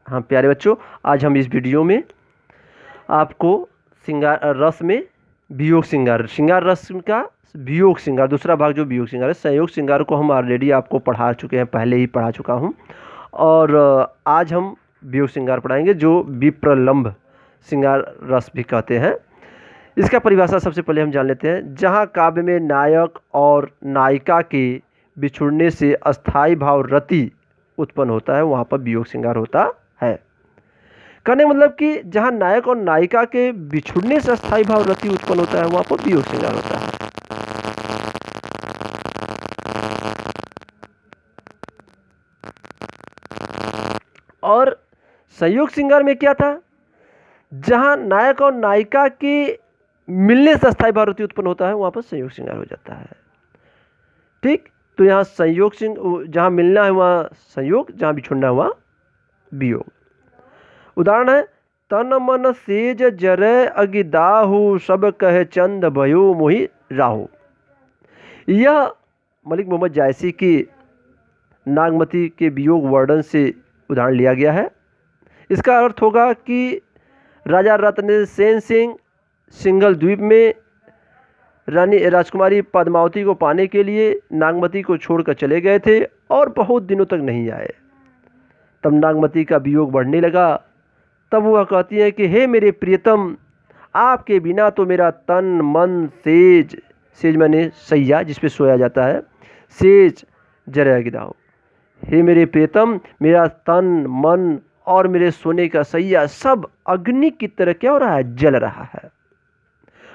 हाँ प्यारे बच्चों, आज हम इस वीडियो में आपको श्रृंगार रस में वियोग श्रृंगार, श्रृंगार रस का वियोग श्रृंगार, दूसरा भाग जो वियोग श्रृंगार है, संयोग श्रृंगार को हम ऑलरेडी आपको पढ़ा चुके हैं, पहले ही पढ़ा चुका हूँ। और आज हम वियोग श्रृंगार पढ़ाएंगे जो विप्रलंभ श्रृंगार रस भी कहते हैं। इसका परिभाषा सबसे पहले हम जान लेते हैं। जहाँ काव्य में नायक और नायिका के बिछुड़ने से अस्थाई भाव रति उत्पन्न होता है, वहाँ पर वियोग श्रृंगार होता है। कहने मतलब कि जहाँ नायक और नायिका के बिछुड़ने से अस्थाई भाव रति उत्पन्न होता है, वहाँ पर वियोग श्रृंगार होता है। और संयोग श्रृंगार में क्या था? जहाँ नायक और नायिका के मिलने से अस्थाई भाव रति उत्पन्न होता है, वहाँ पर संयोग श्रृंगार हो जाता है। ठीक, तो यहाँ संयोग जहाँ मिलना है वहाँ संयोग, जहाँ बिछुड़ना है वहाँ वियोग। उदाहरण है, तन मन सेज जरे अगिदाहु, सब कहे चंद भयो मोहि राहु। यह मलिक मोहम्मद जायसी की नागमती के वियोग वर्णन से उदाहरण लिया गया है। इसका अर्थ होगा कि राजा रत्न सेन सिंह सिंघल द्वीप में रानी राजकुमारी पद्मावती को पाने के लिए नागमती को छोड़कर चले गए थे और बहुत दिनों तक नहीं आए। तब नागमती का वियोग बढ़ने लगा। तब वह कहती है कि हे मेरे प्रियतम, आपके बिना तो मेरा तन मन सेज, सेज माने सैया जिस पे सोया जाता है, सेज जरे गिदाओ। हे मेरे प्रियतम, मेरा तन मन और मेरे सोने का सैया सब अग्नि की तरह क्या हो रहा है? जल रहा है।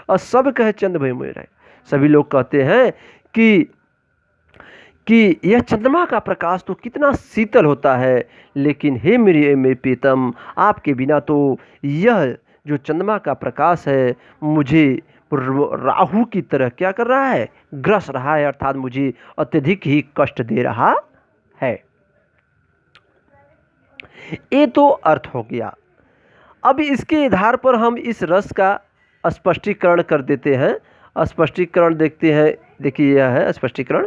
और सब कहे चंद भय मोहि राहु। सभी लोग कहते हैं कि यह चंद्रमा का प्रकाश तो कितना शीतल होता है, लेकिन हे मेरे प्रीतम, आपके बिना तो यह जो चंद्रमा का प्रकाश है मुझे राहु की तरह क्या कर रहा है? ग्रस रहा है, अर्थात मुझे अत्यधिक ही कष्ट दे रहा है। ये तो अर्थ हो गया। अब इसके आधार पर हम इस रस का स्पष्टीकरण कर देते हैं। स्पष्टीकरण देखते हैं, देखिए यह है स्पष्टीकरण।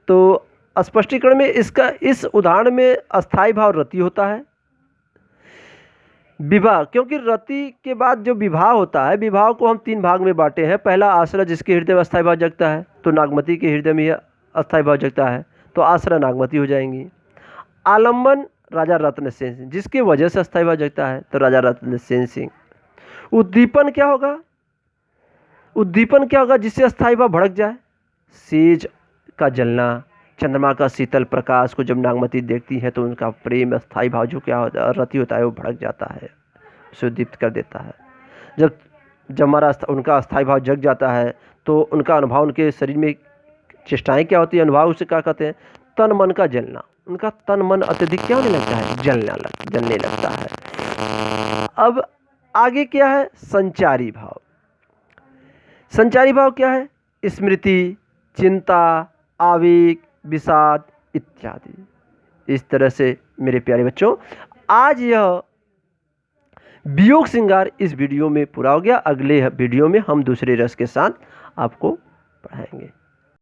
तो स्पष्टीकरण में इसका, इस उदाहरण में अस्थाई भाव रति होता है। विवाह, क्योंकि रति के बाद जो विवाह होता है, विवाह को हम तीन भाग में बांटे हैं। पहला आश्रय, जिसके हृदय में अस्थाई भाव जगता है, तो नागमती के हृदय में अस्थाई भाव जगता है, तो आश्रय नागमती हो जाएंगी। आलम्बन, राजा रत्न सेन सिंह, जिसकी वजह से अस्थाई भाव जगता है, तो राजा रत्न सेन सिंह। उद्दीपन क्या होगा? उद्दीपन क्या होगा जिससे अस्थाई भाव भड़क जाए? सेज का जलना, चंद्रमा का शीतल प्रकाश को जब नागमती देखती है तो उनका प्रेम अस्थाई भाव जो क्या होता है, रति होता है, वो भड़क जाता है, उसे उद्दीप्त कर देता है। जब हमारा उनका अस्थाई भाव जग जाता है तो उनका अनुभव, उनके शरीर में चेष्टाएं क्या होती है, अनुभव उसे क्या कहते हैं? तन मन का जलना। उनका तन मन अत्यधिक क्या होने लगता है? जलने लगता है। अब आगे क्या है? संचारी भाव। संचारी भाव क्या है? स्मृति, चिंता, आवेग, विषाद इत्यादि। इस तरह से मेरे प्यारे बच्चों, आज यह वियोग श्रृंगार इस वीडियो में पूरा हो गया। अगले वीडियो में हम दूसरे रस के साथ आपको पढ़ाएंगे।